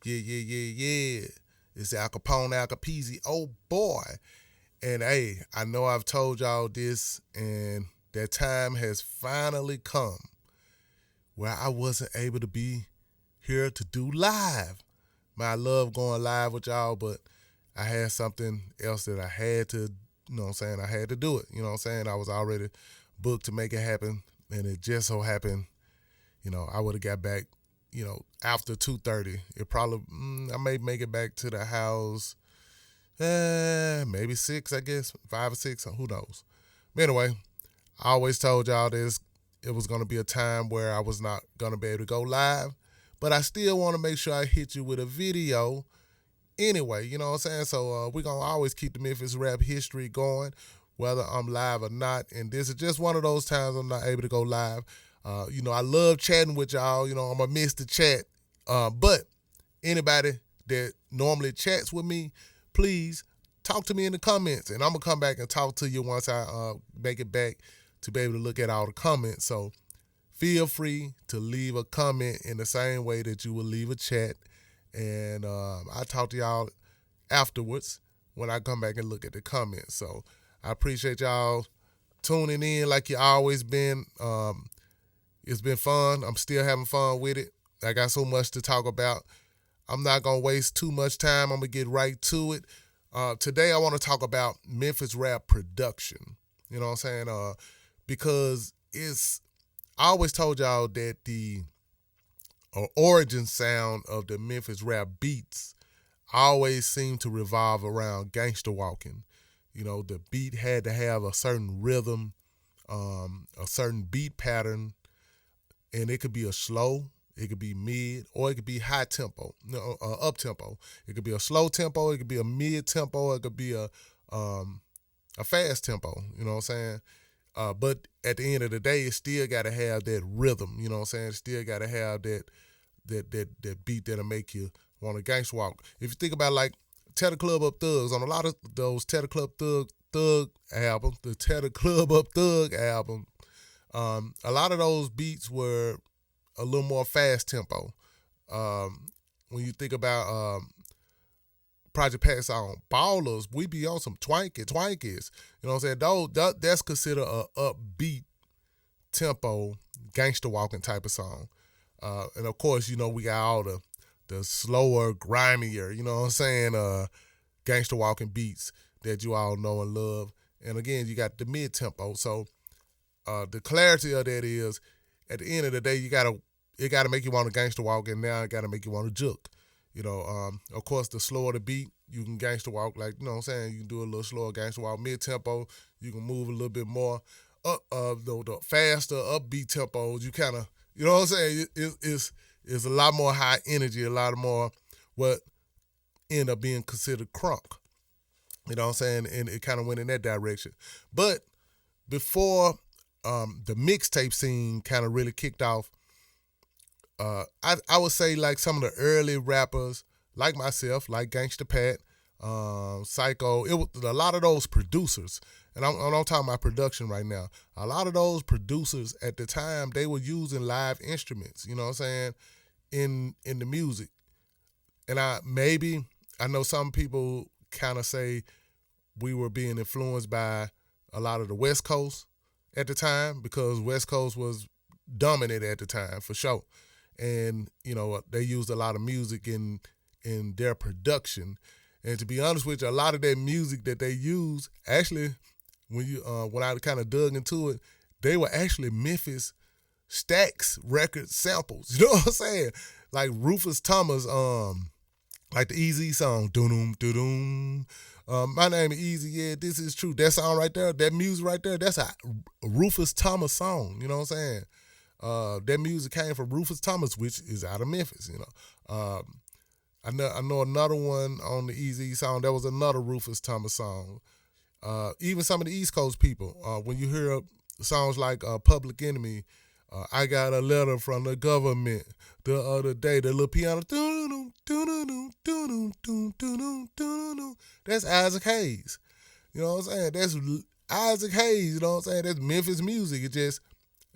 Yeah. It's Al Capone, Al Capizzi. Oh boy. And hey, I know I've told y'all this, and that time has finally come where I wasn't able to be here to do live. Man, I love going live with y'all, but I had something else that I had to, you know what I'm saying? I had to do it. You know what I'm saying? I was already booked to make it happen, and it just so happened, I would have got back, after 2:30. It probably, I may make it back to the house, maybe 6, I guess, 5 or 6, who knows. But anyway, I always told y'all this, it was going to be a time where I was not going to be able to go live, but I still want to make sure I hit you with a video anyway, you know what I'm saying? So we're going to always keep the Memphis Rap History going, whether I'm live or not, and this is just one of those times I'm not able to go live. I love chatting with y'all. I'm going to miss the chat, but anybody that normally chats with me, please talk to me in the comments, and I'm going to come back and talk to you once I make it back to be able to look at all the comments. So feel free to leave a comment in the same way that you will leave a chat, and I'll talk to y'all afterwards when I come back and look at the comments. So I appreciate y'all tuning in like you always been. It's been fun. I'm still having fun with it. I got so much to talk about. I'm not going to waste too much time. I'm going to get right to it. Today I want to talk about Memphis rap production. You know what I'm saying? Because I always told y'all that the origin sound of the Memphis rap beats always seemed to revolve around gangster walking. The beat had to have a certain rhythm, a certain beat pattern, and it could be a slow, it could be mid, or it could be high tempo, up tempo. It could be a slow tempo, it could be a mid tempo, it could be a fast tempo. You know what I'm saying? But at the end of the day, it still got to have that rhythm. You know what I'm saying? It still got to have that beat that'll make you want to gangster walk. If you think about like Tear the Club Up Thugs, on a lot of those Tear the Club Thug albums, the Tear the Club Up Thug album, a lot of those beats were a little more fast tempo. When you think about Project Pat song, Ballers, we be on some twankies. You know what I'm saying? That's considered a upbeat tempo, gangster walking type of song. And of course, we got all the slower, grimier, you know what I'm saying, gangster walking beats that you all know and love. And again, you got the mid tempo. So the clarity of that is, at the end of the day, it gotta make you want to gangster walk, and now it gotta make you want to juke. Of course, the slower the beat, you can gangster walk, like, you know what I'm saying, you can do a little slower gangster walk. Mid tempo, you can move a little bit more. The faster upbeat tempos, you kind of, you know what I'm saying, it's a lot more high energy, a lot more what end up being considered crunk. You know what I'm saying? And it kind of went in that direction. But before the mixtape scene kind of really kicked off, I would say like some of the early rappers, like myself, like Gangsta Pat, Psycho, it was a lot of those producers, and I'm talking about production right now. A lot of those producers at the time, they were using live instruments, you know what I'm saying, in the music. And I know some people kind of say we were being influenced by a lot of the West Coast at the time, because West Coast was dominant at the time, for sure. And, they used a lot of music in their production. And to be honest with you, a lot of that music that they use, actually, when I kind of dug into it, they were actually Memphis Stax record samples. You know what I'm saying? Like Rufus Thomas, like the Easy song, doo-doom, doo-doom. My name is Easy, yeah, this is true. That song right there, that music right there, that's a Rufus Thomas song, you know what I'm saying? That music came from Rufus Thomas, which is out of Memphis, I know another one on the Easy song, that was another Rufus Thomas song. Even some of the East Coast people, when you hear songs like Public Enemy, I got a letter from the government the other day, the little piano, that's Isaac Hayes. You know what I'm saying? That's Isaac Hayes, you know what I'm saying? That's Memphis music. It's just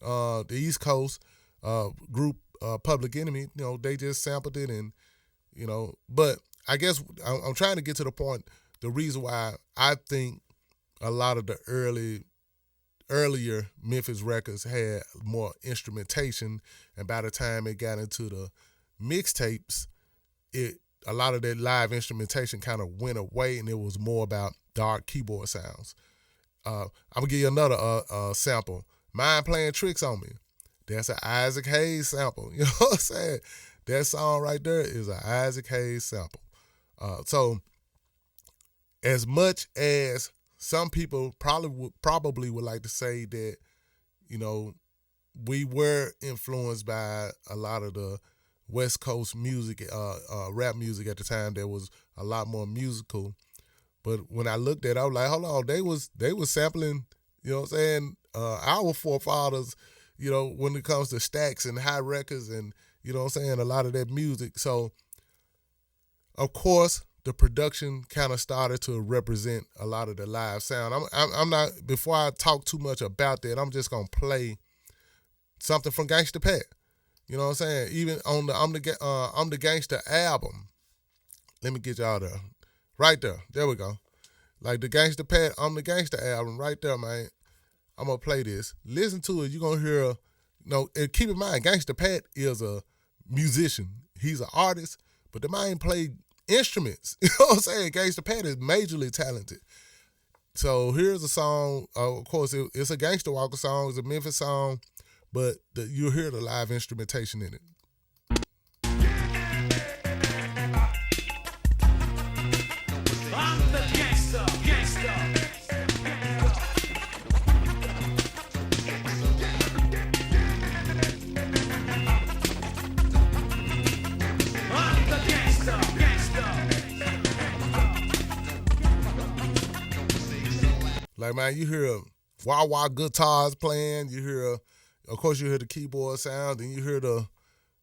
the East Coast group, Public Enemy, they just sampled it and But I guess I'm trying to get to the point. The reason why I think a lot of the earlier Memphis records had more instrumentation, and by the time it got into the mixtapes, a lot of that live instrumentation kind of went away, and it was more about dark keyboard sounds. I'm gonna give you another sample. Mind Playing Tricks on Me. That's an Isaac Hayes sample. You know what I'm saying? That song right there is an Isaac Hayes sample. So as much as some people probably would like to say that, we were influenced by a lot of the West Coast music, rap music at the time that was a lot more musical. But when I looked at it, I was like, hold on, they was sampling, our forefathers, when it comes to stacks and high records and, a lot of that music. So, of course, the production kind of started to represent a lot of the live sound. I'm not, before I talk too much about that, I'm just going to play something from Gangsta Pat. You know what I'm saying? Even on the I'm the Gangsta album. Let me get y'all there. Right there. There we go. Like the Gangsta Pat, I'm the Gangsta album right there, man. I'm going to play this. Listen to it. You're going to hear, and keep in mind, Gangsta Pat is a musician. He's an artist, but the man played instruments. You know what I'm saying? Gangsta Pat is majorly talented. So here's a song. Of course, it's a Gangsta Walker song. It's a Memphis song, but you'll hear the live instrumentation in it. Like, man, you hear wah-wah guitars playing. You hear, of course, you hear the keyboard sound. Then you hear the,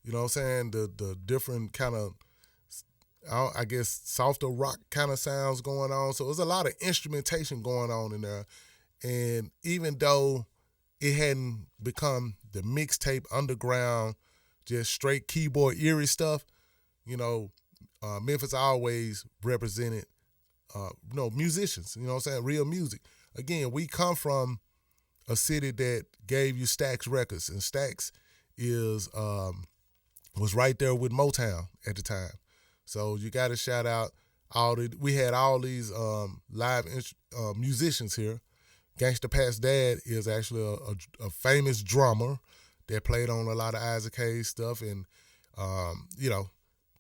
the different kind of, I guess, softer rock kind of sounds going on. So there's a lot of instrumentation going on in there. And even though it hadn't become the mixtape underground, just straight keyboard eerie stuff, Memphis always represented, musicians, real music. Again, we come from a city that gave you Stax Records, and Stax was right there with Motown at the time. So you got to shout out we had all these live musicians here. Gangsta Pat's dad is actually a famous drummer that played on a lot of Isaac Hayes stuff, and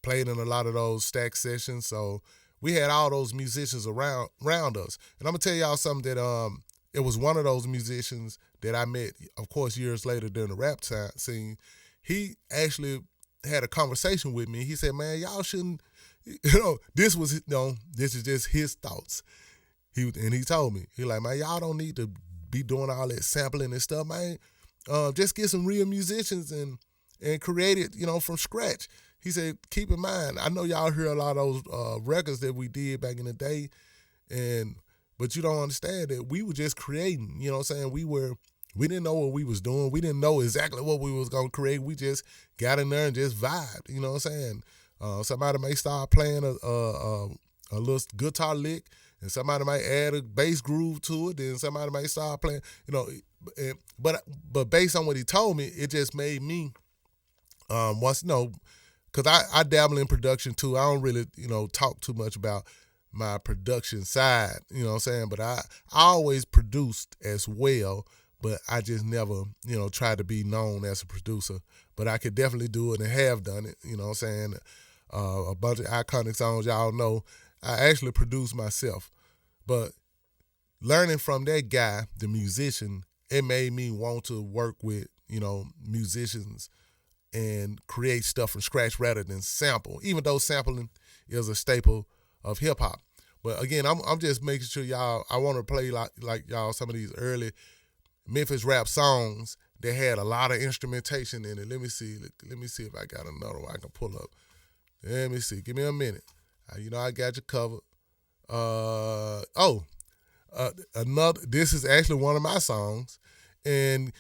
played in a lot of those Stax sessions. So we had all those musicians around us. And I'm going to tell y'all something that it was one of those musicians that I met, of course, years later during the rap scene. He actually had a conversation with me. He said, man, y'all shouldn't, this is just his thoughts. He told me, he like, man, y'all don't need to be doing all that sampling and stuff, man. Just get some real musicians and create it, from scratch. He said, keep in mind, I know y'all hear a lot of those records that we did back in the day, but you don't understand that we were just creating, you know what I'm saying? We didn't know what we was doing. We didn't know exactly what we was going to create. We just got in there and just vibed, you know what I'm saying? Somebody may start playing a little guitar lick, and somebody might add a bass groove to it, then somebody might start playing, but based on what he told me, it just made me, because I dabble in production too. I don't really, talk too much about my production side, you know what I'm saying? But I always produced as well, but I just never, tried to be known as a producer. But I could definitely do it and have done it, you know what I'm saying? A bunch of iconic songs y'all know, I actually produced myself. But learning from that guy, the musician, it made me want to work with, musicians and create stuff from scratch rather than sample, even though sampling is a staple of hip hop. But again, I'm just making sure y'all, I want to play like y'all some of these early Memphis rap songs that had a lot of instrumentation in it. Let me see if I got another one I can pull up. Let me see. Give me a minute. I got you covered. Another. This is actually one of my songs, and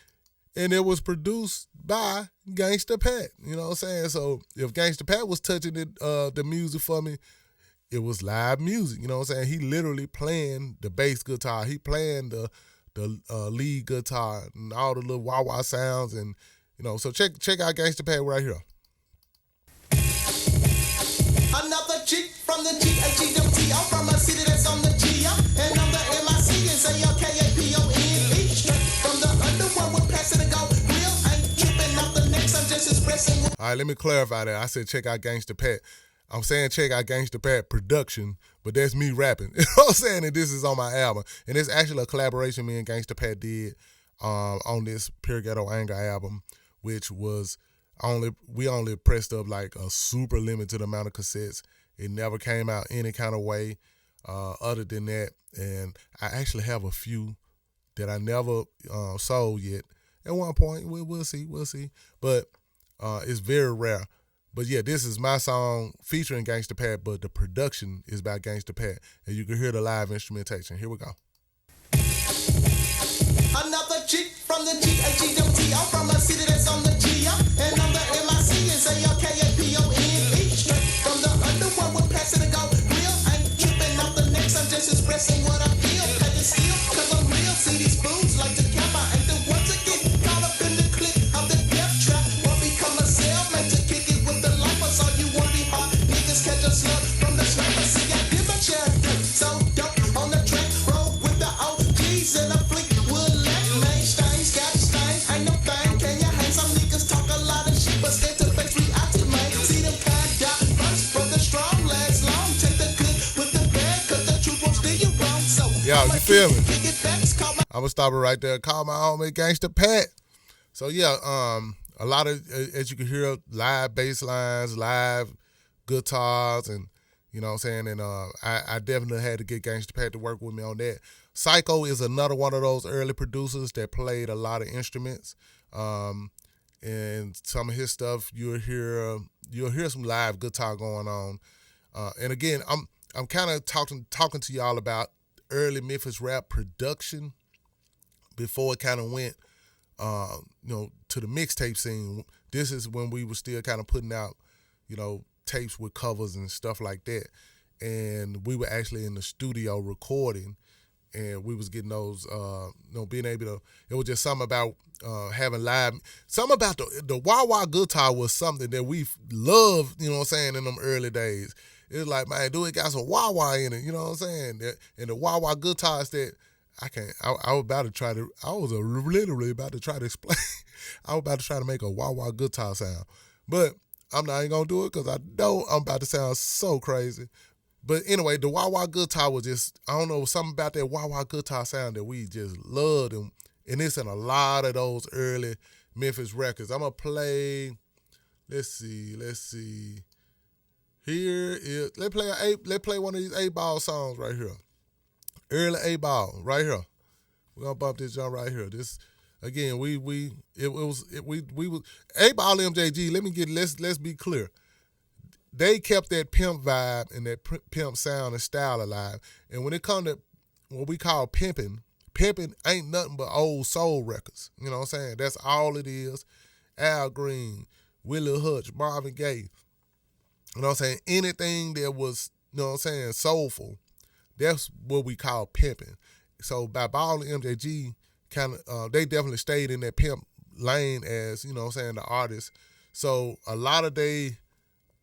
and it was produced by Gangsta Pat. You know what I'm saying? So if Gangsta Pat was touching the music for me, it was live music. You know what I'm saying? He literally playing the bass guitar. He playing the lead guitar and all the little wah-wah sounds. And, you know, so check out Gangsta Pat right here. Another chick from the G-A-G-W-T. I'm from a city that's on the G. And I'm the M-I-C and say K-A-P-O-N-E. Straight from the underworld with passing the go. Real ain't tripping off the next. I'm just expressing. All right, let me clarify that. I said check out Gangsta Pat. I'm saying check out Gangsta Pat production, but that's me rapping. You know what I'm saying? And this is on my album. And it's actually a collaboration me and Gangsta Pat did on this Pure Ghetto Anger album, which was we only pressed up like a super limited amount of cassettes. It never came out any kind of way other than that. And I actually have a few that I never sold yet. At one point, we'll see. But it's very rare. But yeah, this is my song featuring Gangsta Pat, but the production is by Gangsta Pat. And you can hear the live instrumentation. Here we go. Another chick from the G-A-G-W-T. I'm from a city that's on the G. And I'm the M-I-C and say K-A-P-O-N-E. Straight from the underworld with passing the go. Real ain't tripping off the next. I'm just expressing what I feel. Had to steal, cause I'm real. See these fools like to cap. I ain't the one to get caught up in the click of the death trap. Or become a cellmate to kick it with the lifers. All you wanna be hot niggas catch a slug from the sniper. See, I give a character so dope on the track. Roll with the OGs and a fleet. Yo, you feel me? I'm gonna stop it right there. Call my homie Gangsta Pat. So yeah, a lot of, as you can hear, live bass lines, live guitars, and you know what I'm saying. And I definitely had to get Gangsta Pat to work with me on that. Psycho is another one of those early producers that played a lot of instruments. And some of his stuff you'll hear some live guitar going on. And again, I'm kind of talking to y'all about early Memphis rap production before it kind of went, to the mixtape scene. This is when we were still kind of putting out, tapes with covers and stuff like that. And we were actually in the studio recording, and we was getting those, being able to, it was just something about having live, something about the wah-wah guitar was something that we loved, you know what I'm saying, in them early days. It was like, man, dude, it got some wah-wah in it, you know what I'm saying? And the wah-wah guitars that I was literally about to try to explain. I was about to try to make a wah-wah guitar sound. But I'm not even going to do it because I know I'm about to sound so crazy. But anyway, the wah-wah guitar was just, I don't know, something about that wah-wah guitar sound that we just loved. And it's in a lot of those early Memphis records. I'm going to play, let's see. Here is, let's play one of these 8-ball songs right here. Early 8-ball, right here. We're gonna bump this jump right here. This again, it was 8-ball MJG. Let's be clear. They kept that pimp vibe and that pimp sound and style alive. And when it comes to what we call pimping ain't nothing but old soul records. You know what I'm saying? That's all it is. Al Green, Willie Hutch, Marvin Gaye. You know what I'm saying? Anything that was, you know what I'm saying, soulful, that's what we call pimping. So by Ball and MJG, they definitely stayed in that pimp lane as, you know what I'm saying, the artists. So a lot of their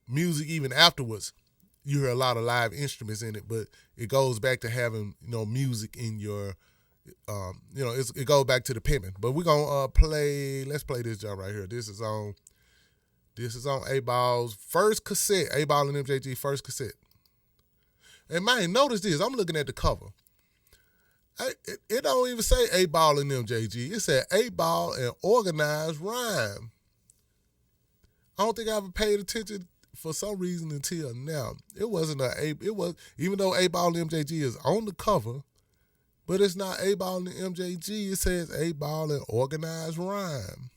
music, even afterwards, you hear a lot of live instruments in it, but it goes back to having, music in your, it goes back to the pimping. But we're going to let's play this job right here. This is on 8-Ball's first cassette, 8-Ball and MJG first cassette. And man, notice this. I'm looking at the cover. It don't even say 8-Ball and MJG. It said 8-Ball and Organized Rhyme. I don't think I ever paid attention for some reason until now. It wasn't even though 8-Ball and MJG is on the cover, but it's not 8-Ball and MJG. It says 8-Ball and Organized Rhyme.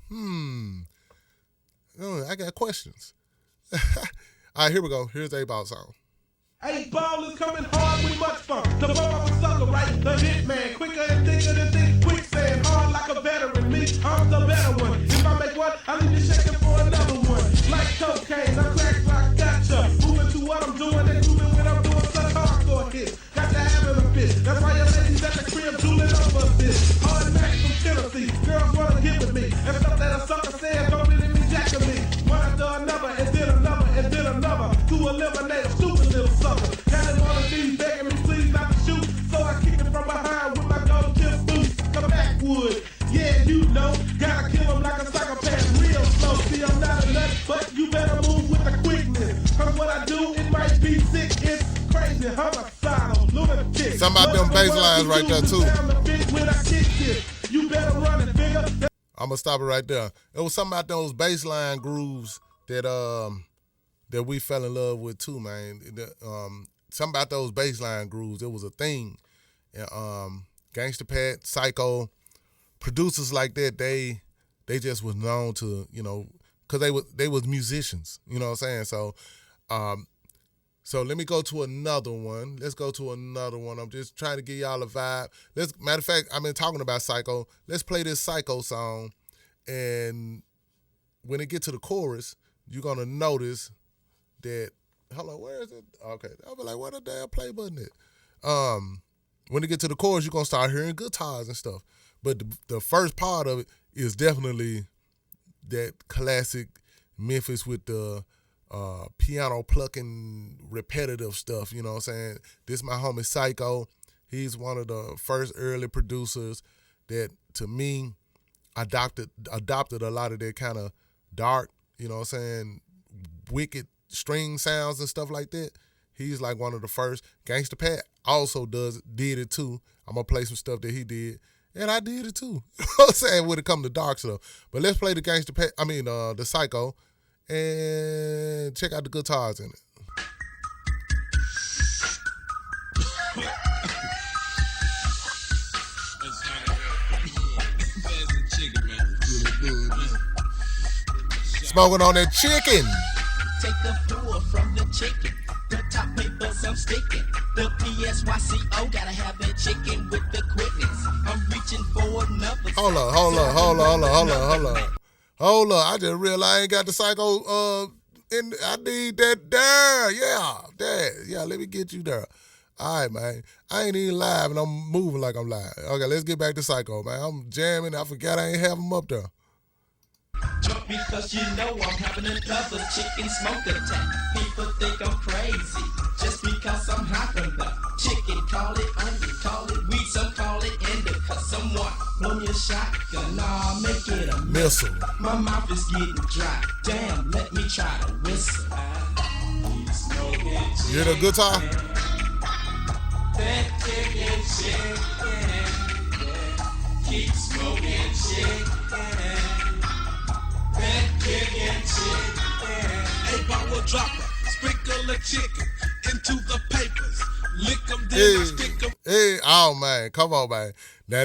I got questions. All right, here we go. Here's 8-Ball song. 8-Ball is coming hard with much fun. The ball of a sucker, right? The hitman, quicker and thicker than thick. Quick saying hard like a veteran. Me, I'm the better one. If I make one, I leave you shaking for another one. Like cocaine, I crack rock, gotcha. Moving to what I'm doing and moving when I'm doing such hardcore hits. Got to have in a fit. That's why your ladies at the crib drooling over this. Hard Mac from Tennessee, girls wanna get with me. And stuff that a sucker said don't really mean jack to me. One after another, and then another, and then another. To eliminate a stupid little sucker. Got him on the knees begging me please not to shoot. So I kick him from behind with my gold tip boots. Come backwood, yeah you know. Gotta kill him like a psychopath real slow. See I'm not a nut, but you better move with the quickness. Cause what I do, it might be sick. It's crazy, homicidal, lunatic. Some about them bass lines right there too. You better run it, bigger. I'm gonna stop it right there. It was something about those bassline grooves that that we fell in love with too, man. Something about those bassline grooves. It was a thing. And, Gangsta Pat, Psycho, producers like that, they just was known to, you know, cause they was musicians. You know what I'm saying? So let me go to another one. Let's go to another one. I'm just trying to give y'all a vibe. Matter of fact, I've been talking about Psycho. Let's play this Psycho song. And when it get to the chorus, you're going to notice that, hello, where is it? Okay. I'll be like, where the damn play button is? When it get to the chorus, you're going to start hearing guitars and stuff. But the first part of it is definitely that classic Memphis with the piano plucking repetitive stuff, you know what I'm saying? This my homie Psycho. He's one of the first early producers that, to me, adopted a lot of that kind of dark, you know what I'm saying, wicked string sounds and stuff like that. He's like one of the first. Gangsta Pat also did it too. I'm going to play some stuff that he did. And I did it too. You know what I'm saying, when it comes to dark stuff. But let's play the the Psycho. And check out the guitars in it. Smoking on that chicken. Take the floor from the chicken. The top papers I'm sticking. The PSYCO gotta have that chicken with the quickness. I'm reaching for another. Hold up. I just realized I ain't got the Psycho and I need that there. Yeah, let me get you there. All right, man. I ain't even live and I'm moving like I'm live. Okay, let's get back to Psycho, man. I'm jamming. I forgot I ain't have him up there. Jump because you know I'm having another chicken smoke attack. People think I'm crazy just because I'm hot from the chicken. Call it onion, call it weed, some call it indica. Someone blow me a shotgun, nah, make it a missile. My mouth is getting dry. Damn, let me try to whistle. You hear the guitar? That chicken, keep smoking chicken. A power dropper, sprinkle a chicken into the papers, lick them, then I stick them. Hey, oh man, come on, man. Now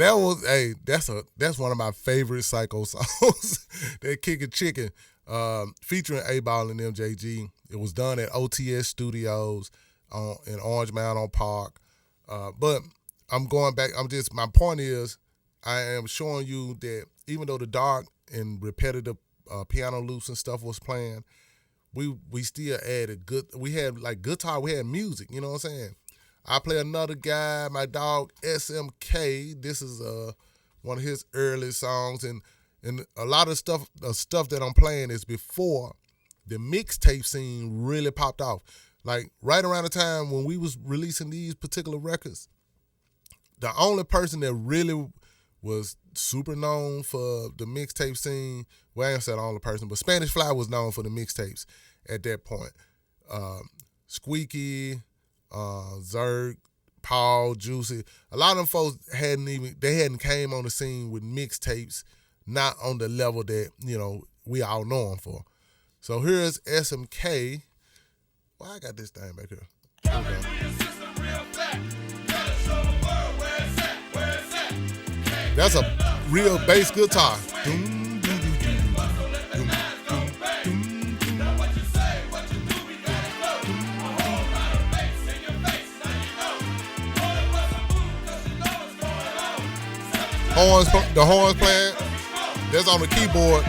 that's one of my favorite Psycho songs. That Kickin' Chicken, featuring A-Ball and MJG. It was done at OTS Studios in Orange Mound Park. But I'm going back. My point is, I am showing you that even though the dark and repetitive piano loops and stuff was playing, we still added we had like guitar, we had music, you know what I'm saying? I play another guy, my dog SMK. This is one of his early songs, and a lot of stuff that I'm playing is before the mixtape scene really popped off. Like right around the time when we was releasing these particular records, the only person that really was super known for the mixtape scene, well, I ain't say the only person, but Spanish Fly was known for the mixtapes at that point. Squeaky, Zerk, Paul, Juicy, a lot of them folks hadn't came on the scene with mixtapes, not on the level that, you know, we all know them for. So here's SMK. Well, I got this thing back here. That's a real bass guitar. The horns playing. That's on the keyboard.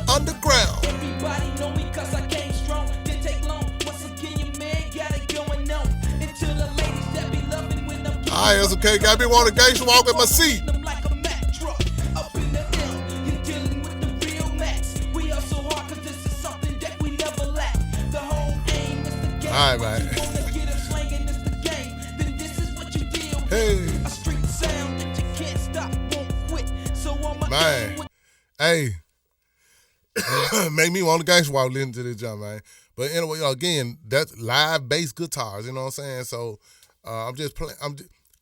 Underground. Everybody know me 'cause I came strong. Didn't take long. Once again, your man got it going on. Until the ladies that be loving when I'm All right, that's okay. Got me want to gangster walk in my seat. them like a Mack truck. Up in the M, you're dealing with the real Max. We are so hard 'cause this is something that we never lack. The whole aim is the game. All right, man. You wanna get it slanging, it's the game. Then this is what you deal with. Hey. A street sound that you can't stop, won't quit. So on my Man. aim with Hey. Make me want to gangster walk listening to this jump, man. But anyway, again, that's live bass guitars, you know what I'm saying? So I'm just playing.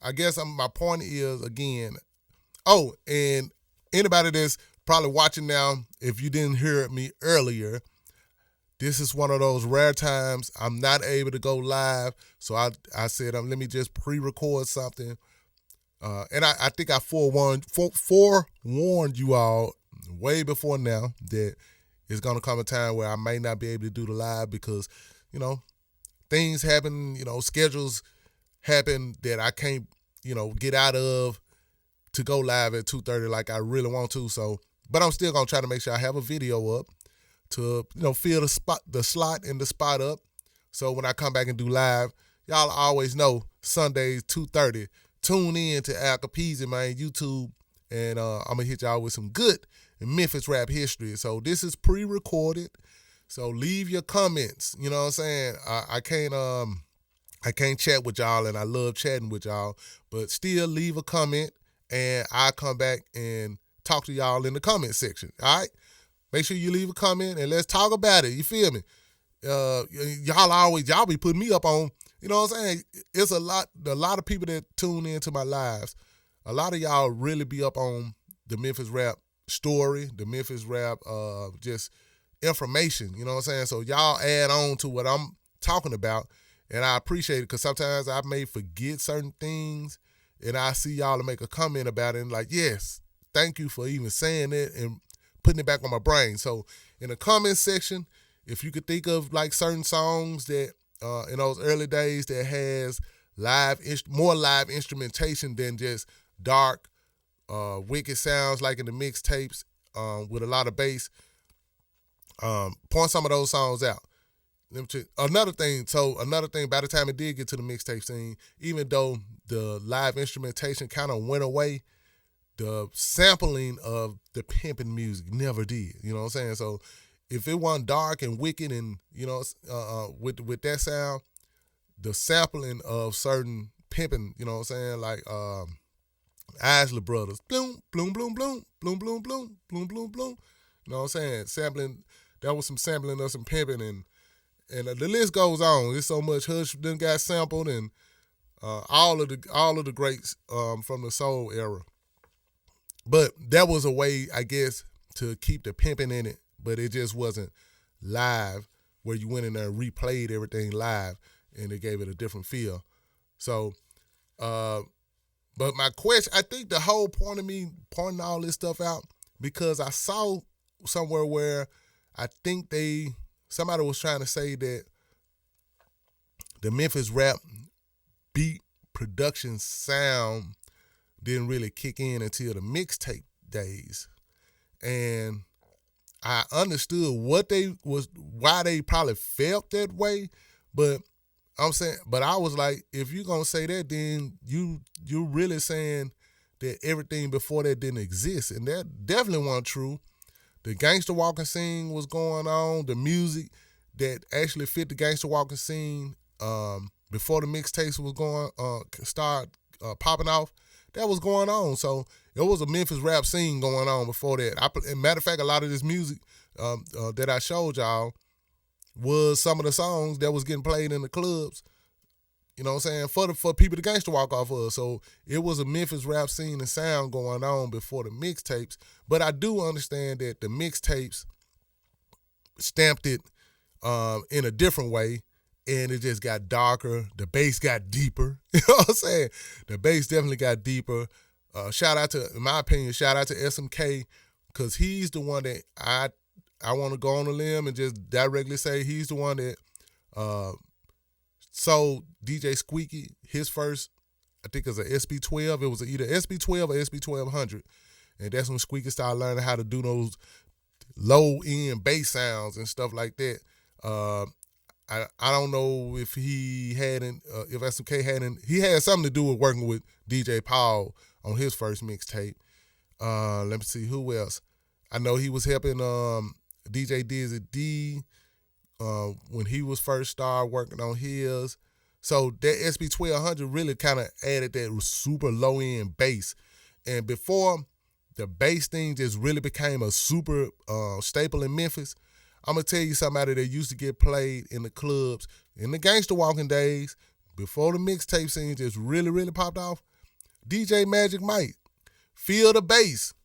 I guess my point is, again, and anybody that's probably watching now, if you didn't hear me earlier, this is one of those rare times I'm not able to go live. So I said, let me just pre-record something. And I think I forewarned you all way before now that it's going to come a time where I may not be able to do the live because, things happen, schedules happen that I can't, get out of to go live at 2:30 like I really want to. So, but I'm still going to try to make sure I have a video up to, fill the slot and the spot up. So when I come back and do live, y'all always know Sundays 2:30. Tune in to Al Capizzi, man, YouTube, and I'm going to hit y'all with some good Memphis Rap History. So this is pre-recorded. So leave your comments. You know what I'm saying? I can't chat with y'all, and I love chatting with y'all, but still leave a comment, and I'll come back and talk to y'all in the comment section. All right? Make sure you leave a comment, and let's talk about it. You feel me? Y'all be putting me up on, you know what I'm saying? It's a lot of people that tune into my lives. A lot of y'all really be up on the Memphis Rap story, the Memphis Rap just information, you know what I'm saying? So y'all add on to what I'm talking about, and I appreciate it because sometimes I may forget certain things, and I see y'all to make a comment about it, and like, yes, thank you for even saying it and putting it back on my brain. So in the comment section, if you could think of like certain songs that in those early days that has more live instrumentation than just dark, wicked sounds like in the mixtapes with a lot of bass, point some of those songs out. Another thing, by the time it did get to the mixtape scene, even though the live instrumentation kind of went away, the sampling of the pimping music never did. You know what I'm saying? So if it wasn't dark and wicked and, with that sound, the sampling of certain pimping, you know what I'm saying, like Isley Brothers, bloom, bloom, bloom, bloom, bloom, bloom, bloom, bloom, bloom, bloom. You know what I'm saying? Sampling, that was some sampling of some pimping, and the list goes on. There's so much Hush done got sampled, and all of the greats from the soul era. But that was a way, I guess, to keep the pimping in it, but it just wasn't live where you went in there and replayed everything live, and it gave it a different feel. So, but my question, I think the whole point of me pointing all this stuff out, because I saw somewhere where I think somebody was trying to say that the Memphis Rap beat production sound didn't really kick in until the mixtape days. And I understood why they probably felt that way, but I was like, if you're gonna say that, then you're really saying that everything before that didn't exist, and that definitely wasn't true. The gangster walking scene was going on. The music that actually fit the gangster walking scene before the mixtapes was start popping off, that was going on. So it was a Memphis rap scene going on before that. Matter of fact, a lot of this music that I showed y'all was some of the songs that was getting played in the clubs, you know what I'm saying, for people to gangster walk off of. So it was a Memphis rap scene and sound going on before the mixtapes. But I do understand that the mixtapes stamped it in a different way, and it just got darker. The bass got deeper. You know what I'm saying? The bass definitely got deeper. Shout out to, in my opinion, shout out to SMK, because he's the one that I want to go on a limb and just directly say he's the one that sold DJ Squeaky his first, I think it was an SB12. It was either SB12 or SB1200. And that's when Squeaky started learning how to do those low-end bass sounds and stuff like that. I don't know if he hadn't, if SMK hadn't, he had something to do with working with DJ Paul on his first mixtape. Let me see, who else? I know he was helping DJ Dizzy D when he was first started working on his. So that SB1200 really kind of added that super low-end bass. And before the bass thing just really became a super staple in Memphis, I'm going to tell you somebody that used to get played in the clubs in the gangster walking days, before the mixtape scene just really, really popped off. DJ Magic Mike, Feel the Bass.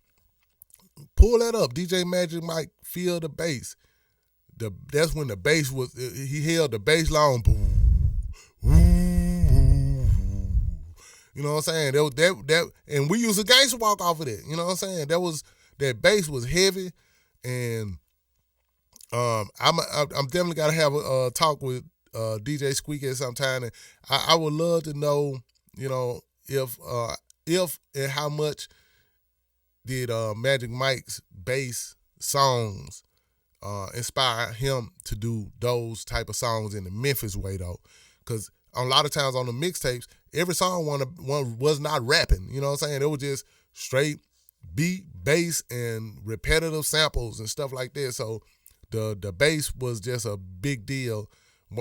Pull that up. DJ Magic Mike, Feel the Bass. That's when the bass was, he held the bass long. You know what I'm saying? That and we used a gangster walk off of that. You know what I'm saying? That bass was heavy, and I'm definitely gotta have a talk with DJ Squeaky at some time, and I would love to know, you know, if and how much did Magic Mike's bass songs inspire him to do those type of songs in the Memphis way, though, because a lot of times on the mixtapes, every song one was not rapping. You know what I'm saying? It was just straight beat, bass, and repetitive samples and stuff like that. So the bass was just a big deal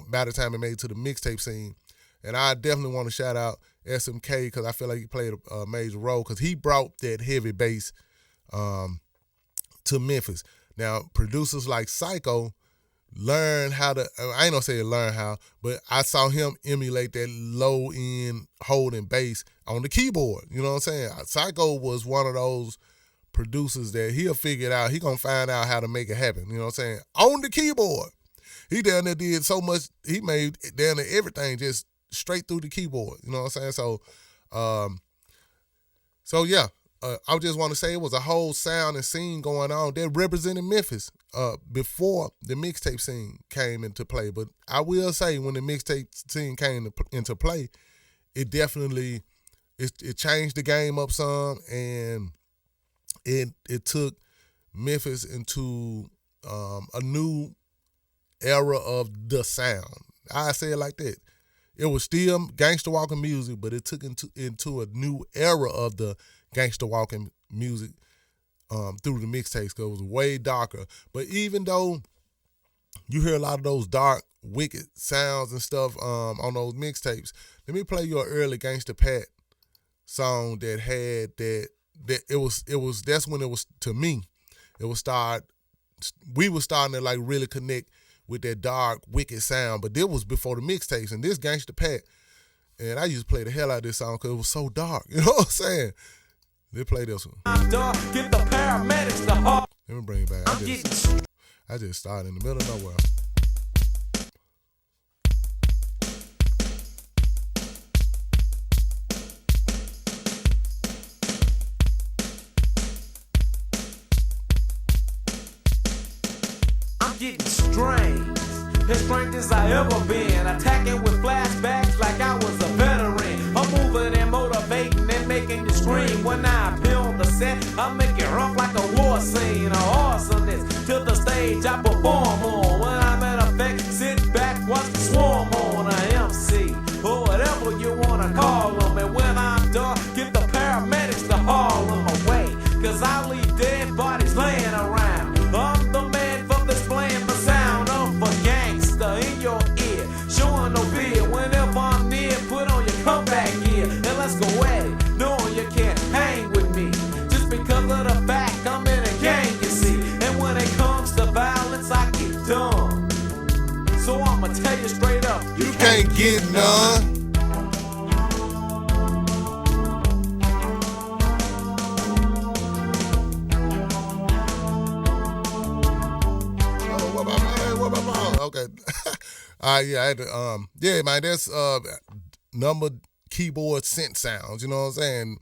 by the time it made it to the mixtape scene. And I definitely want to shout out SMK, because I feel like he played a major role, because he brought that heavy bass to Memphis. Now, producers like Psycho learn how to, I ain't gonna say learn how, but I saw him emulate that low end holding bass on the keyboard. You know what I'm saying? Psycho was one of those producers that he'll figure it out. He gonna find out how to make it happen. You know what I'm saying? On the keyboard. He down there did so much, he made down there everything just straight through the keyboard. You know what I'm saying? So yeah. I just want to say it was a whole sound and scene going on that represented Memphis before the mixtape scene came into play. But I will say, when the mixtape scene came into play, it definitely it changed the game up some, and it took Memphis into a new era of the sound. I say it like that. It was still gangster walking music, but it took into a new era of the gangster walking music through the mixtapes, because it was way darker. But even though you hear a lot of those dark, wicked sounds and stuff on those mixtapes, let me play you an early Gangsta Pat song that had that's when it was, to me, we were starting to like really connect with that dark, wicked sound. But this was before the mixtapes, and this Gangsta Pat, and I used to play the hell out of this song because it was so dark. You know what I'm saying? Let's play this one. Get the paramedics to help. Let me bring it back. I just started in the middle of nowhere. I'm getting strange, as strange as I ever been. Attacking with flashbacks like I was a veteran. I'm moving and motivating and making you scream. When I appear on the set, I make it rough like a war scene. A awesomeness to the stage I perform on. When I'm in effect, sit back, watch the swarm on. A MC, or whatever you wanna call them. And when I'm done, get the paramedics to haul them away. Cause I leave dead bodies laying around. I'm the man for displaying the sound of a gangster in your ear, showing no fear. Whenever I'm near, put on your comeback gear and let's go at it. Knowing you can't hang with me just because of the fact I'm in a gang, you see. And when it comes to violence, I get dumb. So I'ma tell you straight up, You can't get none. Okay, Yeah, I had to, yeah, man, that's number keyboard synth sounds, you know what I'm saying?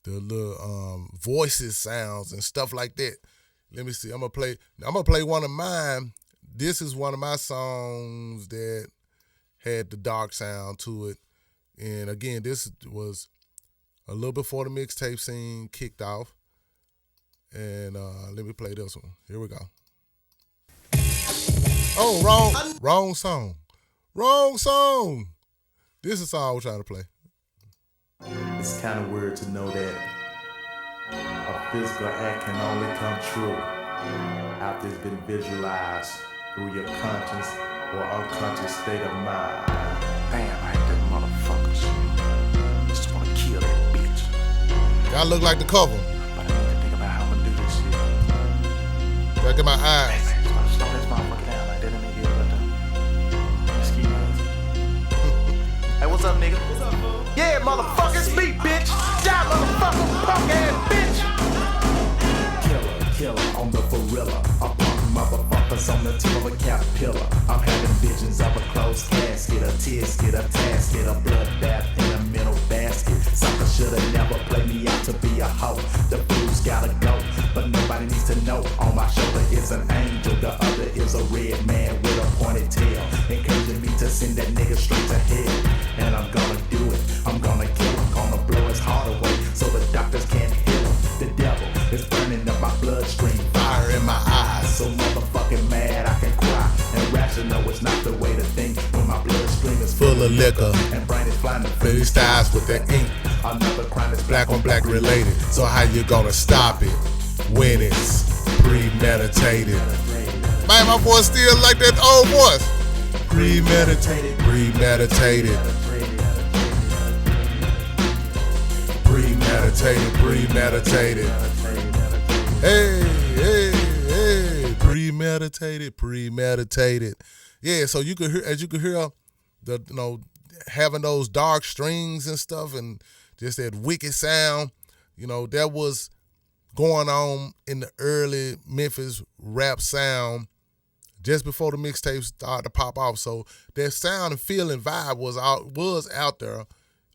The little voices sounds and stuff like that. Let me see. I'm gonna play one of mine. This is one of my songs that had the dark sound to it. And again, this was a little before the mixtape scene kicked off. And let me play this one. Here we go. Oh, wrong song. Wrong song. This is the song I was trying to play. It's kind of weird to know that a physical act can only come true after it's been visualized through your conscious or unconscious state of mind. Damn, I hate that motherfuckers. Just wanna kill that bitch. Gotta look like the cover. But I need to think about how I'm gonna do this shit. Gotta get my eyes. Hey, man, just wanna slow this motherfucker down like that and make it up. Excuse me. Hey, what's up, nigga? What's up, fool? Yeah, motherfuckers, me, bitch. Yeah, motherfucker, punk ass bitch. Killer on the gorilla. I'm punking motherfuckers on the tip of a caterpillar. I'm having visions of a closed casket, a tisket, a tasket, a bloodbath in a mental basket. Sucker shoulda never played me out to be a hoe. The blues gotta go, but nobody needs to know. On my shoulder is an angel, the other is a red man with a pointed tail, encouraging me to send that nigga straight to hell. And I'm gonna do it. I'm gonna kill him, gonna blow his heart away so the doctors can't heal him. The devil is burning up my bloodstream, fire in my eyes, so motherfucking mad I can cry. And rational is not the way to think when my bloodstream is Full of liquor. and brain is blind to Pretty styles with that ink. another crime is Black on black related. So how you gonna stop it when it's premeditated? Man, my voice still like that old voice. Premeditated. Premeditated. Premeditated. Premeditated. Hey, hey, hey. Premeditated. Premeditated. Yeah, so you could hear, as you could hear, the having those dark strings and stuff, and just that wicked sound, that was going on in the early Memphis rap sound just before the mixtape started to pop off. So that sound and feeling vibe was out there.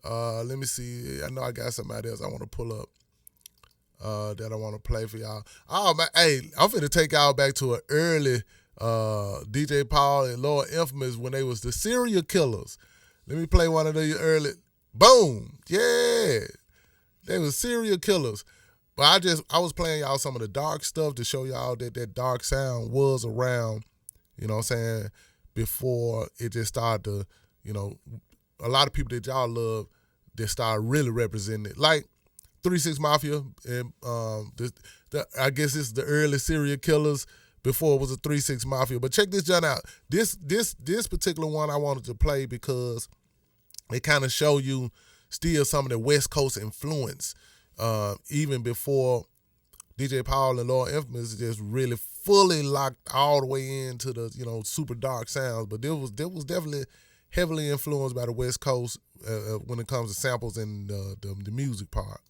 Let me see. I know I got somebody else I want to pull up that I want to play for y'all. Oh man, hey, I'm finna take y'all back to an early DJ Paul and Lord Infamous when they was the serial killers. Let me play one of the early. Boom, yeah, they was serial killers. But I was playing y'all some of the dark stuff to show y'all that dark sound was around, you know what I'm saying, before it just started to, a lot of people that y'all love that started really representing it. Like 3 6 Mafia, and I guess this is the early serial killers before it was a 3 6 Mafia. But check this joint out. This particular one I wanted to play because it kind of show you still some of the West Coast influence. Even before DJ Paul and Lord Infamous just really fully locked all the way into the super dark sounds, but there was definitely heavily influenced by the West Coast when it comes to samples and the music part.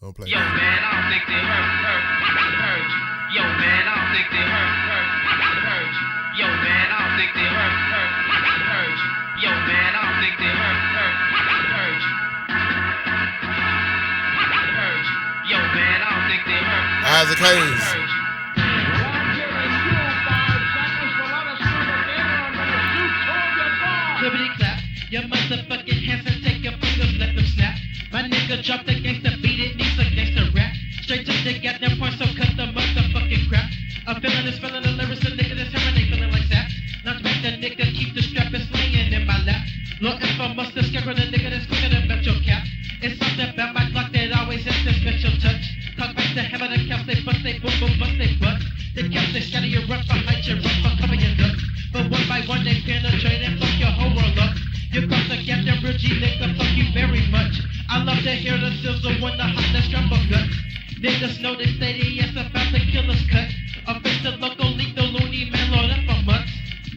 Don't play. Yo man, I don't think they heard you. Yo man, I don't think they heard you. Yo man, I don't think they heard you. Yo man, I don't think they heard you. Yo, man, I don't think they heard. Isaac Hayes. Clippity clap, your motherfucking hands and take your fingers, let them snap. My nigga drop the gangsta beat, it needs a gangsta rap. Straight to the goddamn point, so cut the motherfucking crap. I'm feeling this, feeling the lyrics, a nigga that's hearing, they feeling like that. Not to make the nigga keep the strap, it's laying in my lap. Lord Infamous, the scarecrow, the nigga that's quicker than bet your cap. It's something about my clock that always has that special touch. Talk back to heaven, the cops, they bust, they boom, boom, bust, they butt. The cops, they scatter your run behind your run, for cover your duck. But one by one, they penetrate and fuck your whole world up. You cross the gap, them real G nigga, fuck you very much. I love to hear the sizzle when the hotness drum of guts. Niggas know they steady, yes, about to kill us cut. Up in the local league, the loony man, Lord Infamous.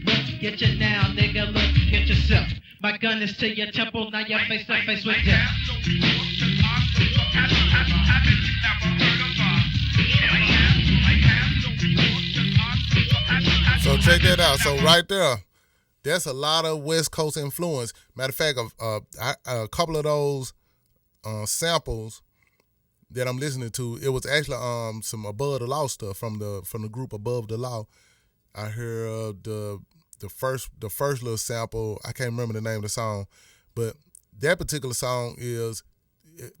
Look, get you now, nigga, look, get yourself. My gun is to your temple, now you're face to face with death. So check that out. So right there, that's a lot of West Coast influence. Matter of fact, a couple of those samples that I'm listening to, it was actually some Above the Law stuff from the group Above the Law. I heard the first little sample. I can't remember the name of the song, but that particular song is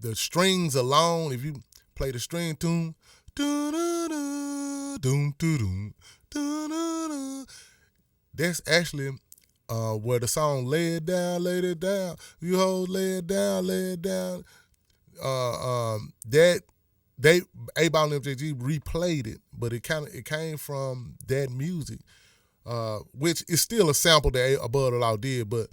the strings alone. If you play the string tune, that's actually where the song "Lay It Down, Lay It Down," you hold, lay it down, lay it down. That they A-Ball and MJG replayed it, but it came from that music, which is still a sample that Above the Law did, but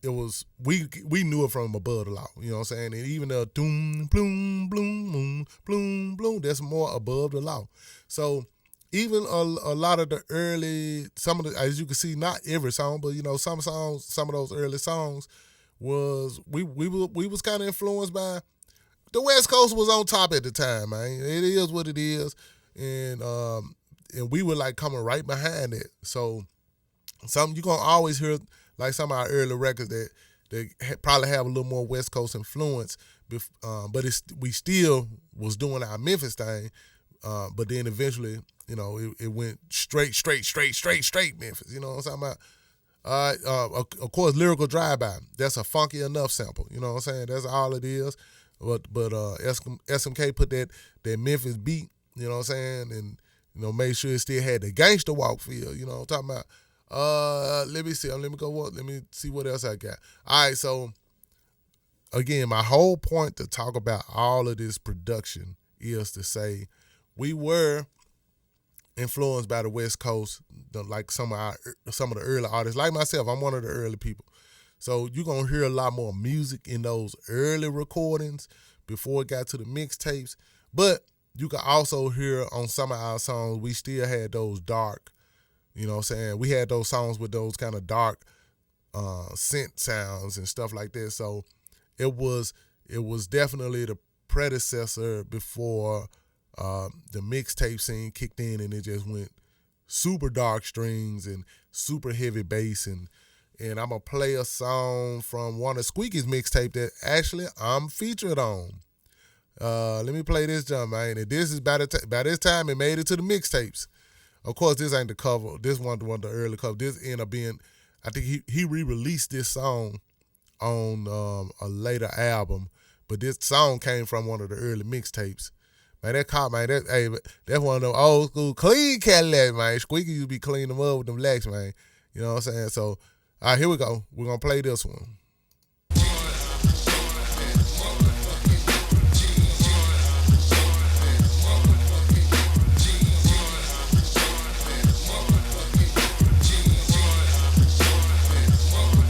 it was we knew it from Above the Law. You know what I'm saying? And even the doom, bloom, bloom, bloom, bloom, bloom, that's more Above the Law. So even a lot of the early, as you can see, not every song, but some songs, some of those early songs was we was kind of influenced by. The West Coast was on top at the time, man. It is what it is, and we were like coming right behind it. So you're gonna always hear like some of our early records that probably have a little more West Coast influence, but we still was doing our Memphis thing. But then eventually, it went straight Memphis. You know what I'm talking about? Of course, Lyrical Drive-By. That's a funky enough sample. You know what I'm saying? That's all it is. But SMK put that Memphis beat, you know what I'm saying, and made sure it still had the gangster walk feel, you know what I'm talking about. Let me see, let me see what else I got. All right, so again, my whole point to talk about all of this production is to say we were influenced by the West Coast, like some of the early artists, like myself. I'm one of the early people. So you're going to hear a lot more music in those early recordings before it got to the mixtapes. But you can also hear on some of our songs, we still had those dark, you know what I'm saying? We had those songs with those kind of dark synth sounds and stuff like that. So it was definitely the predecessor before the mixtape scene kicked in, and it just went super dark strings and super heavy bass, and I'm going to play a song from one of Squeaky's mixtape that actually I'm featured on. Let me play this jump, man. And this is by this time it made it to the mixtapes. Of course, this ain't the cover. This one of the early cover. This ended up being, I think he re-released this song on a later album, but this song came from one of the early mixtapes. Man, that's one of them old school clean Cadillacs, man. Squeaky used to be cleaning them up with them lacks, man. You know what I'm saying? So, all right, here we go. We're going to play this one.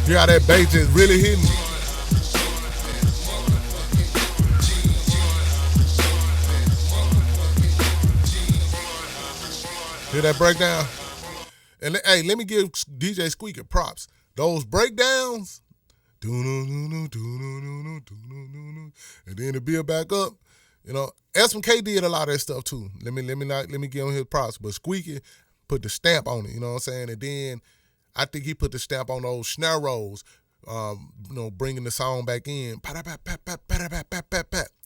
Hear how that bass is really hitting? Hear that breakdown? And hey, let me give DJ Squeaky props. Those breakdowns, and then to build back up, SMK did a lot of that stuff too. Let me give him his props. But Squeaky put the stamp on it, you know what I'm saying? And then I think he put the stamp on those snare rolls, bringing the song back in.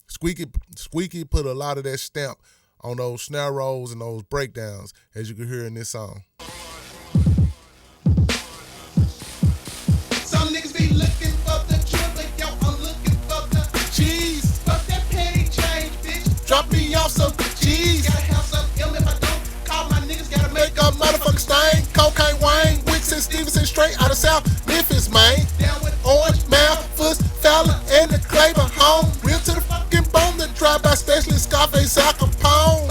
Squeaky put a lot of that stamp on those snare rolls and those breakdowns, as you can hear in this song. Some niggas be looking for the truth, but yo, I'm looking for the cheese. Fuck that penny change, bitch. Drop me off some cheese. Gotta have some M if I don't call my niggas. Gotta make a motherfucking stain. Cocaine Wayne, Wicks and Stevenson, straight out of South Memphis, man. Down with Orange, Memphis, Fallon, and the Claiborne home. Real to the fucking bone, the drive-by specialist, Scarface, Al Capone.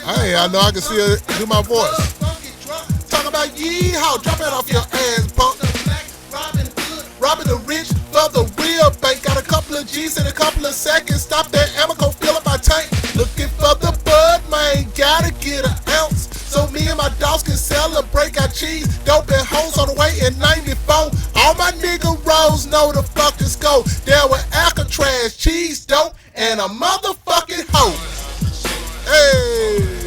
Hey, I know I can still do my voice. Talk about yeehaw, drop it off your ass, punk. Robbing the rich for the real bank. Got a couple of G's in a couple of seconds. Stop that Amoco, fill up my tank. Looking for the bud, man. Gotta get an ounce. So me and my dogs can celebrate. Got cheese, dope, and hoes on the way in 94. All my nigga rolls know the fucking go. There with Alcatraz, cheese, dope, and a motherfucking hoe. Hey.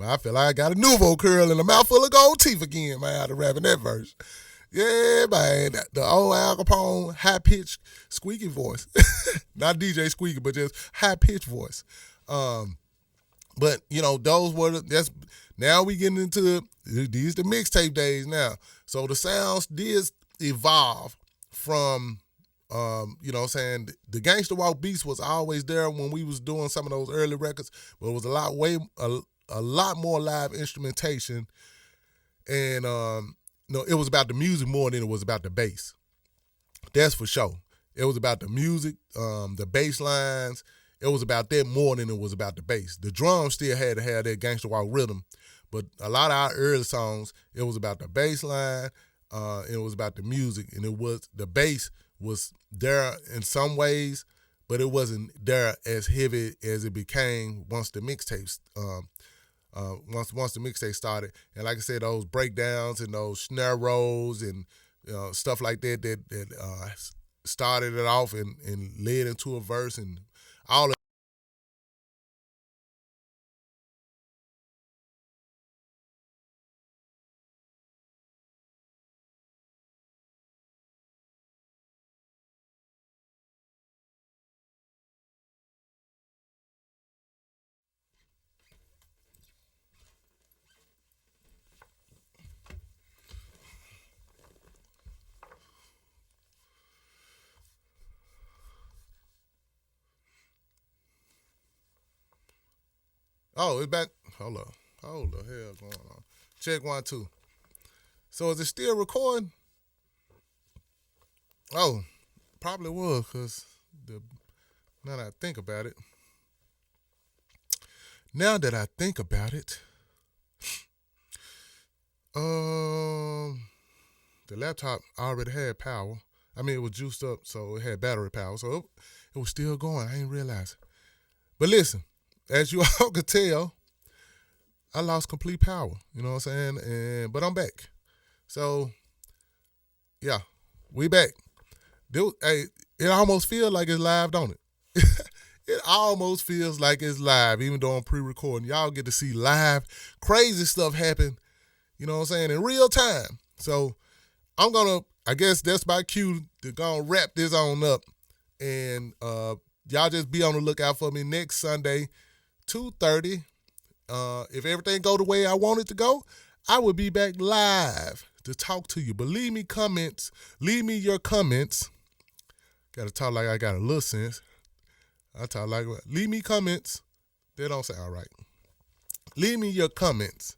Man, I feel like I got a nouveau curl and a mouthful of gold teeth again, man, after rapping that verse. Yeah, man, the old Al Capone high-pitched squeaky voice. Not DJ Squeaky, but just high-pitched voice. But, those were now we getting into these the mixtape days now. So the sounds did evolve from, what I'm saying, the Gangsta Walk beats was always there when we was doing some of those early records, but it was a lot more live instrumentation, and it was about the music more than it was about the bass. That's for sure. It was about the music, the bass lines. It was about that more than it was about the bass. The drums still had to have that Gangsta Walk rhythm, but a lot of our early songs, it was about the bass line, it was about the music, and the bass was there in some ways, but it wasn't there as heavy as it became once the mixtapes once the mixtape started. And like I said, those breakdowns and those snare rolls and stuff like that started it off and led into a verse and all of. Oh, it's back. Hold up. Hold the hell going on? Check 1, 2. So is it still recording? Oh, probably was, because now that I think about it. The laptop already had power. I mean, it was juiced up, so it had battery power. So it was still going. I didn't realize it. But listen, as you all could tell, I lost complete power. You know what I'm saying? But I'm back. So, yeah, we back. Hey, it almost feels like it's live, don't it? It almost feels like it's live, even though I'm pre-recording. Y'all get to see live, crazy stuff happen, you know what I'm saying, in real time. So I guess that's my cue to go and wrap this on up. And y'all just be on the lookout for me next Sunday, 2:30. If everything go the way I want it to go, I will be back live to talk to you. But leave me your comments. Got to talk like I got a little sense. I talk like, leave me comments. They don't sound right. Leave me your comments,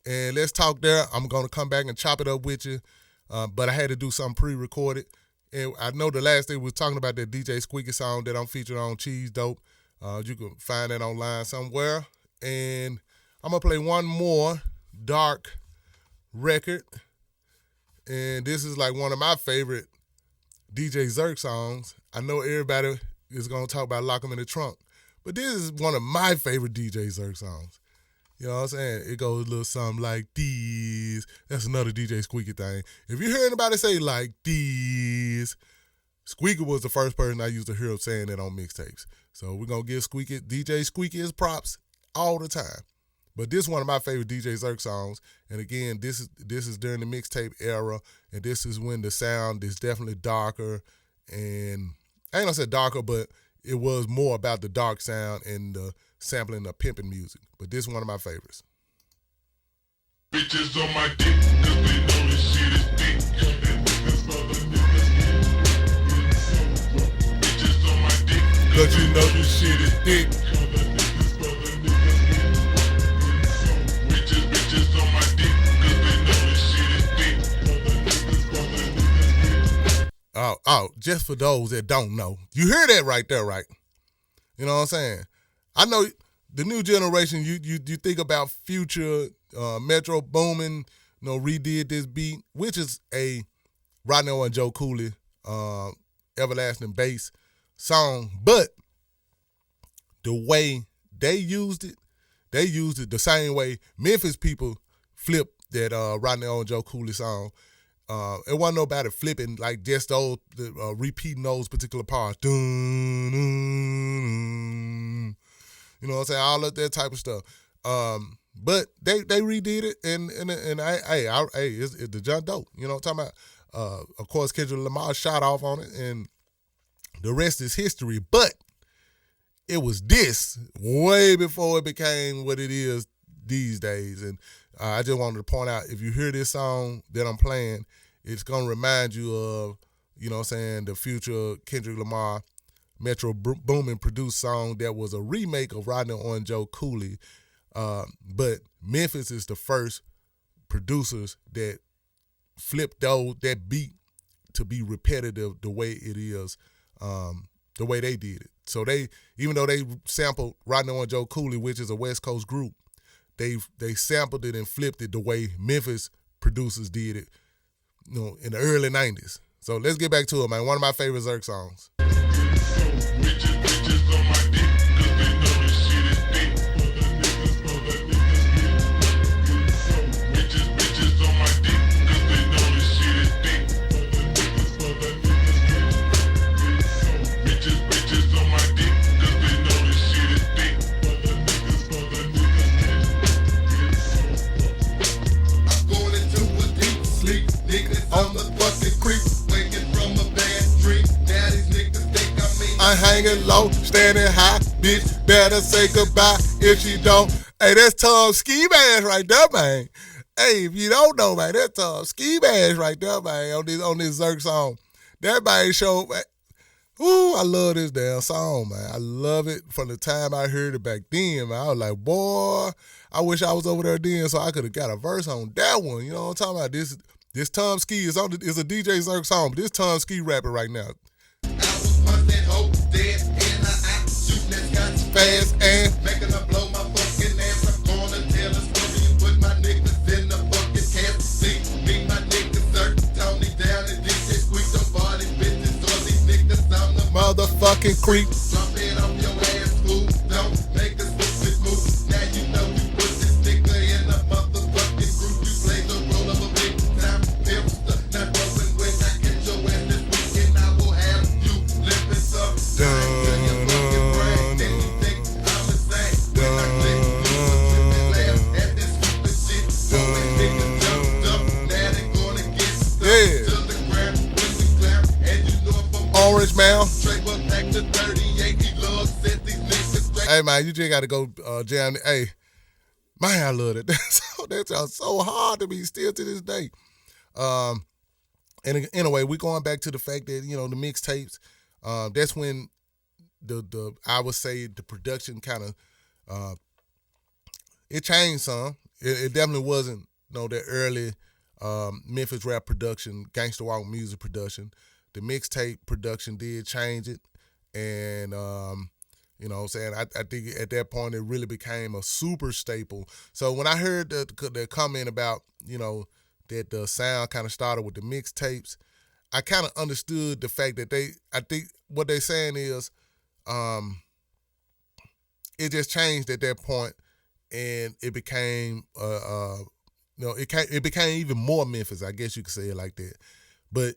and let's talk there. I'm going to come back and chop it up with you, but I had to do something pre-recorded. And I know the last day we were talking about that DJ Squeaky song that I'm featured on, Cheese Dope. You can find that online somewhere. And I'm going to play one more dark record. And this is like one of my favorite DJ Zerk songs. I know everybody is going to talk about Lock 'em in the Trunk, but this is one of my favorite DJ Zerk songs. You know what I'm saying? It goes a little something like these. That's another DJ Squeaky thing. If you hear anybody say like these, Squeaky was the first person I used to hear saying that on mixtapes. So we're going to give DJ Squeaky his props all the time. But this is one of my favorite DJ Zerk songs. And again, this is during the mixtape era, and this is when the sound is definitely darker. And I ain't gonna say darker, but it was more about the dark sound and the sampling of pimping music. But this is one of my favorites. Bitches on my dick, cause they know this shit is thick. Bitches on my dick, cause you know this shit is thick. Bitches on my dick, cause they know this shit is thick. Oh, just for those that don't know. You hear that right there, right? You know what I'm saying? I know the new generation, you think about Future, Metro Boomin, redid this beat, which is a Rodney and Joe Cooley Everlasting Bass song, but the way they used it the same way Memphis people flipped that Rodney and Joe Cooley song. It wasn't nobody flipping like just those repeating those particular parts. Dun, dun, dun. You know what I'm saying? All of that type of stuff. But they redid it, and it's the junk dope. You know what I'm talking about? Of course, Kendrick Lamar shot off on it, and the rest is history. But it was this way before it became what it is these days. And I just wanted to point out, if you hear this song that I'm playing, it's going to remind you of, you know what I'm saying, the future Kendrick Lamar, Metro Boomin produced song that was a remake of Riding on Joe Cooley. But Memphis is the first producers that flipped that beat to be repetitive the way it is, the way they did it. So even though they sampled Riding on Joe Cooley, which is a West Coast group, they sampled it and flipped it the way Memphis producers did it, you know, in the early 90s. So let's get back to it, man. One of my favorite Zerk songs. I'm hanging low, standing high, bitch, better say goodbye if she don't. Hey, that's Tom Ski Bash right there, man. Hey, if you don't know, man, that's Tom Ski Bash right there, man, on this Zerk song. That man showed, man. Ooh, I love this damn song, man. I love it from the time I heard it back then, man. I was like, boy, I wish I was over there then so I could have got a verse on that one. You know what I'm talking about? This Tom Ski is a DJ Zerk song, but this Tom Ski rapping right now. Fast and making her blow my fucking ass. I'm gonna tell a story and put my niggas in the fucking cast. See me, my niggas Zerk, Tony down and DJ Squeaky. Don't body bitches or these niggas on the motherfucking creep. Drop it off your ass, fool. Don't make a stupid move. Now you know you put this nigga in a motherfucking group. You play the role of a big time pimster. Not broken when I catch your ass this weekend. I will have you lipping up. Orange man. Hey man, you just gotta go jam. Hey, man, I love it. That's so hard to me still to this day. And anyway, we going back to the fact that, you know, the mixtapes. That's when the I would say the production kind of it changed some. It definitely wasn't, you know, that early Memphis rap production, gangster walk music production. The mixtape production did change it, and you know what I'm saying, I think at that point it really became a super staple. So when I heard the comment about, you know, that the sound kind of started with the mixtapes, I kind of understood the fact that I think what they're saying is it just changed at that point, and it became you know, it became even more Memphis, I guess you could say it like that. But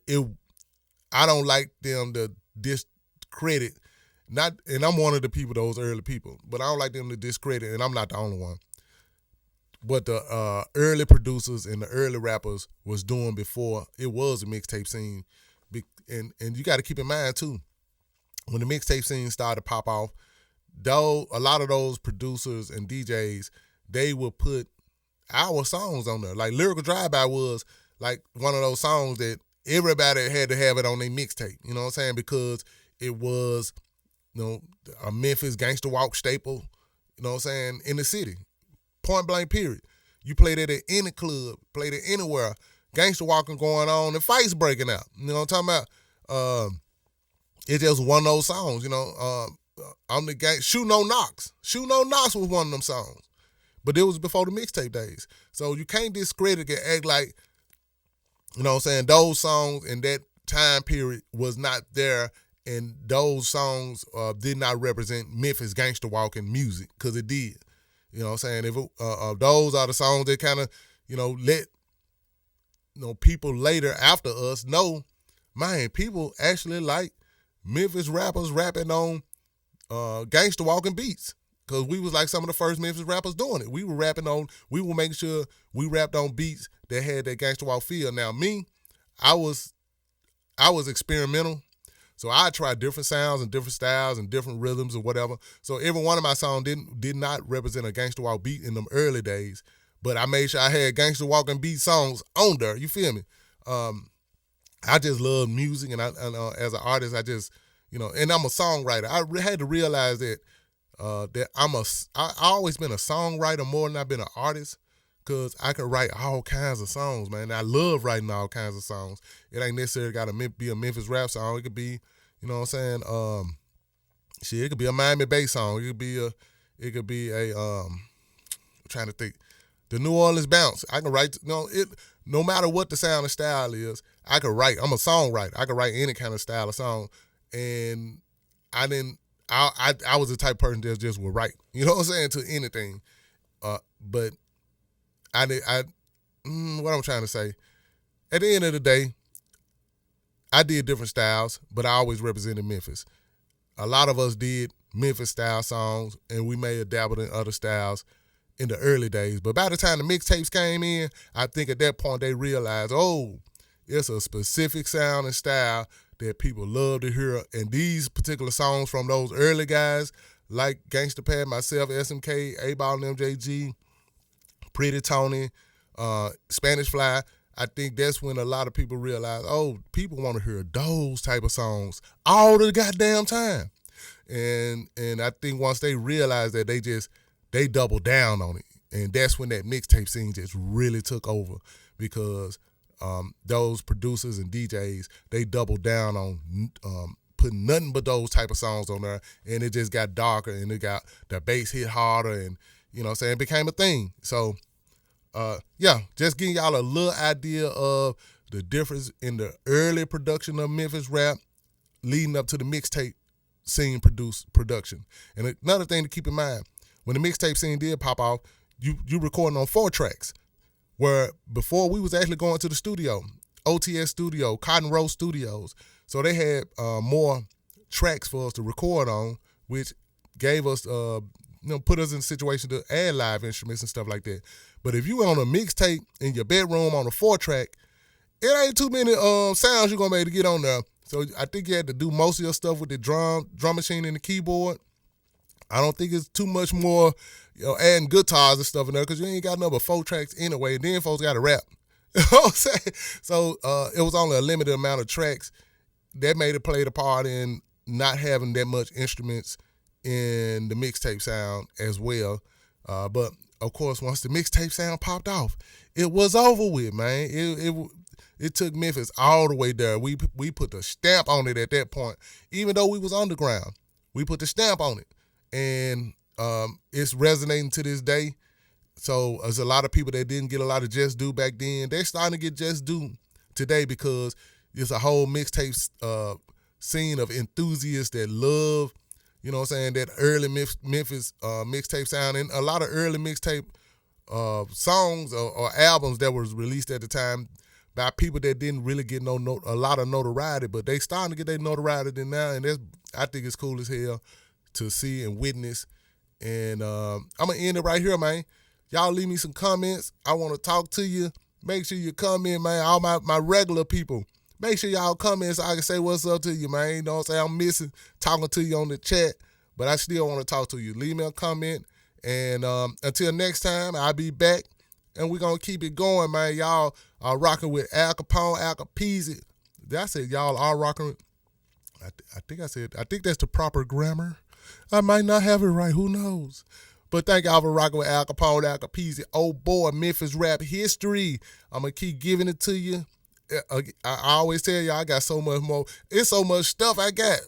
I don't like them to discredit, and I'm one of the people, those early people, but I don't like them to discredit, and I'm not the only one, what the early producers and the early rappers was doing before it was a mixtape scene. And you got to keep in mind, too, when the mixtape scene started to pop off, though a lot of those producers and DJs, they would put our songs on there. Like Lyrical Drive-By was like one of those songs that everybody had to have it on their mixtape, you know what I'm saying? Because it was, you know, a Memphis gangster walk staple, you know what I'm saying, in the city. Point blank, period. You played it at any club, played it anywhere, gangster walking going on and fights breaking out. You know what I'm talking about? It's just one of those songs, you know. I'm the gang, Shoot No Knocks. Shoot No Knocks was one of them songs. But it was before the mixtape days. So you can't discredit and act like, you know what I'm saying, those songs in that time period was not there, and those songs did not represent Memphis gangster walking music, because it did. You know what I'm saying? If those are the songs that kind of, you know, let, you know, people later after us know, man, people actually like Memphis rappers rapping on gangster walking beats. because we was like some of the first Memphis rappers doing it. We were making sure we rapped on beats that had that gangster walk feel. Now me, I was experimental. So I tried different sounds and different styles and different rhythms or whatever. So every one of my songs did not represent a gangster walk beat in them early days, but I made sure I had gangster walk and beat songs on there. You feel me? I just love music, and as an artist, I just, and I'm a songwriter. I had to realize that I always been a songwriter more than I've been an artist, because I could write all kinds of songs, man. I love writing all kinds of songs. It ain't necessarily got to be a Memphis rap song. It could be, you know what I'm saying? It could be a Miami bass song. It could be a I'm trying to think, the New Orleans bounce. I can write, no matter what the sound and style is, I could write. I'm a songwriter. I could write any kind of style of song. And I was the type of person that just would write, you know what I'm saying, to anything. But what I'm trying to say, at the end of the day, I did different styles, but I always represented Memphis. A lot of us did Memphis style songs, and we may have dabbled in other styles in the early days. But by the time the mixtapes came in, I think at that point they realized, it's a specific sound and style that people love to hear. And these particular songs from those early guys, like Gangsta Pat, myself, SMK, A-Ball and MJG, Pretty Tony, Spanish Fly, I think that's when a lot of people realize, people want to hear those type of songs all the goddamn time. And I think once they realize that, they double down on it. And that's when that mixtape scene just really took over, because those producers and DJs, they doubled down on putting nothing but those type of songs on there, and it just got darker, and it got the bass hit harder, and you know what I'm saying, it became a thing. So just giving y'all a little idea of the difference in the early production of Memphis rap leading up to the mixtape scene production. And another thing to keep in mind, when the mixtape scene did pop off, you recording on 4 tracks, where before we was actually going to the studio, OTS Studio, Cotton Row Studios. So they had more tracks for us to record on, which gave us, put us in a situation to add live instruments and stuff like that. But if you on a mixtape in your bedroom on a 4-track, it ain't too many sounds you're going to be able to get on there. So I think you had to do most of your stuff with the drum machine and the keyboard. I don't think it's too much more, adding guitars and stuff in there, because you ain't got number 4 tracks anyway. And then folks got to rap. You know what I'm saying? So it was only a limited amount of tracks. That made it play the part in not having that much instruments in the mixtape sound as well. But of course, once the mixtape sound popped off, it was over with, man. It took Memphis all the way there. We put the stamp on it at that point. Even though we was underground, we put the stamp on it. And it's resonating to this day. So there's a lot of people that didn't get a lot of just due back then. They're starting to get just due today, because it's a whole mixtape scene of enthusiasts that love, you know what I'm saying, that early Memphis mixtape sound. And a lot of early mixtape songs or albums that was released at the time by people that didn't really get a lot of notoriety, but they starting to get their notoriety now. And I think it's cool as hell to see and witness. And I'm going to end it right here, man. Y'all leave me some comments. I want to talk to you. Make sure you comment, man. All my regular people, make sure y'all comment so I can say what's up to you, man. You know what I'm saying? I'm missing talking to you on the chat, but I still want to talk to you. Leave me a comment. And until next time, I'll be back. And we're going to keep it going, man. Y'all are rocking with Al Kapone, Al Capizzi. Did I say y'all are rocking with? I think that's the proper grammar. I might not have it right. Who knows? But thank y'all for rocking with Al Kapone, Al Capizzi. Oh boy, Memphis Rap History. I'm going to keep giving it to you. I always tell y'all I got so much more. It's so much stuff I got.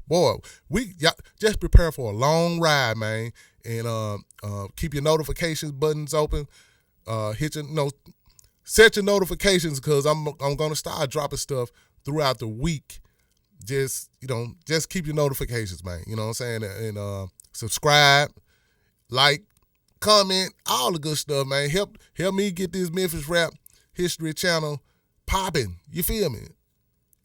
Boy, y'all just prepare for a long ride, man. And keep your notifications buttons open. Set your notifications, because I'm going to start dropping stuff throughout the week. Just keep your notifications, man. You know what I'm saying? And subscribe, like, comment, all the good stuff, man. Help me get this Memphis Rap History channel popping. You feel me?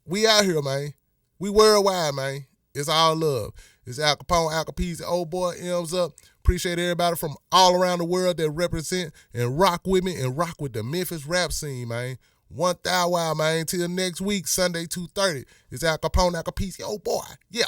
We out here, man. We worldwide, man. It's all love. It's Al Capone, Al Capeezy, old boy, M's up. Appreciate everybody from all around the world that represent and rock with me and rock with the Memphis rap scene, man. 1,000 wild, man. Till next week, Sunday, 2:30. It's Al Capone, Al Capeezy, old boy. Yeah.